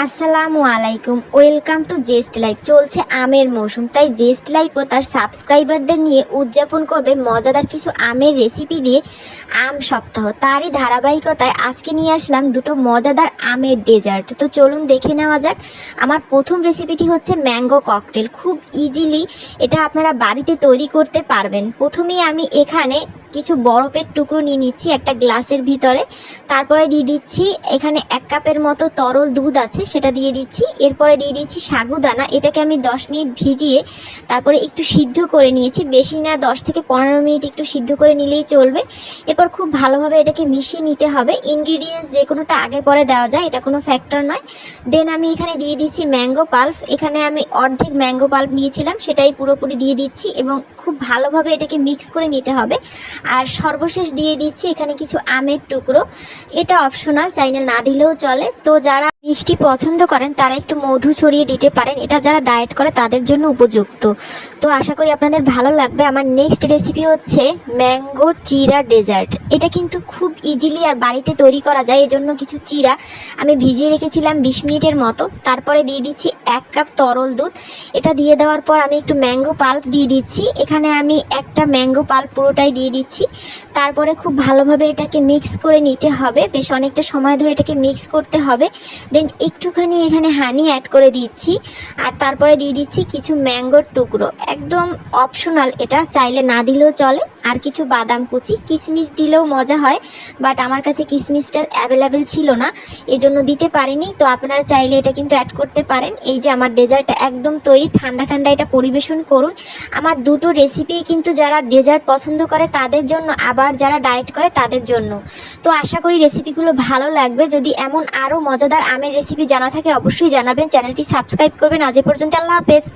আসসালামু আলাইকুম, welcome to জেস্ট life. চলছে আমের মৌসুম, তাই জেস্ট লাইফও তার সাবস্ক্রাইবারদের নিয়ে উদযাপন করবে মজাদার কিছু আমের রেসিপি দিয়ে আম সপ্তাহ। তারই ধারাবাহিকতায় আজকে নিয়ে আসলাম দুটো মজাদার আমের ডেজার্ট। তো চলুন দেখে নেওয়া যাক। আমার প্রথম রেসিপিটি হচ্ছে ম্যাঙ্গো ককটেল। খুব ইজিলি এটা আপনারা বাড়িতে তৈরি করতে পারবেন। প্রথমেই আমি এখানে কিছু বরফের টুকরো নিয়ে নিচ্ছি একটা গ্লাসের ভিতরে। তারপরে দিয়ে দিচ্ছি এখানে 1 কাপের মতো তরল দুধ আছে, সেটা দিয়ে দিচ্ছি। এরপরে দিয়ে দিচ্ছি সাগুদানা, এটাকে আমি 10 মিনিট ভিজিয়ে তারপরে একটু সিদ্ধ করে নিয়েছি। বেশি না, 10 থেকে 15 মিনিট একটু সিদ্ধ করে নিলেই চলবে। এরপর খুব ভালোভাবে এটাকে মিশিয়ে নিতে হবে। ইনগ্রিডিয়েন্টস যে কোনোটা আগে পরে দেওয়া যায়, এটা কোনো ফ্যাক্টর নয়। দেন আমি এখানে দিয়ে দিচ্ছি ম্যাঙ্গো পাল্প। এখানে আমি অর্ধেক ম্যাঙ্গো পাল্প নিয়েছিলাম, সেটাই পুরোপুরি দিয়ে দিচ্ছি এবং খুব ভালোভাবে এটাকে মিক্স করে নিতে হবে। আর সর্বশেষ দিয়ে দিচ্ছি এখানে কিছু আমের টুকরো। এটা অপশনাল, চাইলে না দিলেও চলে। তো যারা মিষ্টি পছন্দ করেন তারা একটু মধু ছড়িয়ে দিতে পারেন, এটা যারা ডায়েট করে তাদের জন্য উপযুক্ত। তো আশা করি আপনাদের ভালো লাগবে। আমার নেক্সট রেসিপি হচ্ছে ম্যাঙ্গো চিরা ডেজার্ট। এটা কিন্তু খুব ইজিলি আর বাড়িতে তৈরি করা যায়। এজন্য কিছু চিরা আমি ভিজিয়ে রেখেছিলাম 20 মিনিটের মতো। তারপরে দিয়ে দিচ্ছি 1 কাপ তরল দুধ। এটা দিয়ে দেওয়ার পর আমি একটু ম্যাঙ্গো পাল্প দিয়ে দিচ্ছি। এখানে আমি একটা ম্যাঙ্গো পাল্প পুরোটাই দিয়ে দিচ্ছি। তারপরে খুব ভালোভাবে এটাকে মিক্স করে নিতে হবে, বেশ অনেকটা সময় ধরে এটাকে মিক্স করতে হবে। দেন একটুখানি এখানে হানি অ্যাড করে দিচ্ছি। আর তারপরে দিয়ে দিচ্ছি কিছু ম্যাঙ্গোর টুকরো, একদম অপশনাল, এটা চাইলে না দিলেও চলে। আর কিছু বাদাম কুচি, কিশমিশ দিলেও মজা হয়, বাট আমার কাছে কিশমিশটা অ্যাভেলেবেল ছিল না, এজন্য দিতে পারিনি। তো আপনারা চাইলে এটা কিন্তু অ্যাড করতে পারেন। এই যে আমার ডেজার্টটা একদম তৈরি, ঠান্ডা ঠান্ডা এটা পরিবেশন করুন। আমার দুটো রেসিপি কিন্তু যারা ডেজার্ট পছন্দ করে তাদের জন্য, আবার যারা ডায়েট করে তাদের জন্য। তো আশা করি রেসিপিগুলো ভালো লাগবে। যদি এমন আরও মজাদার আমের রেসিপি জানা থাকে অবশ্যই জানাবেন। চ্যানেলটি সাবস্ক্রাইব করবেন। আজ এ পর্যন্ত, আল্লাহ হাফেজ।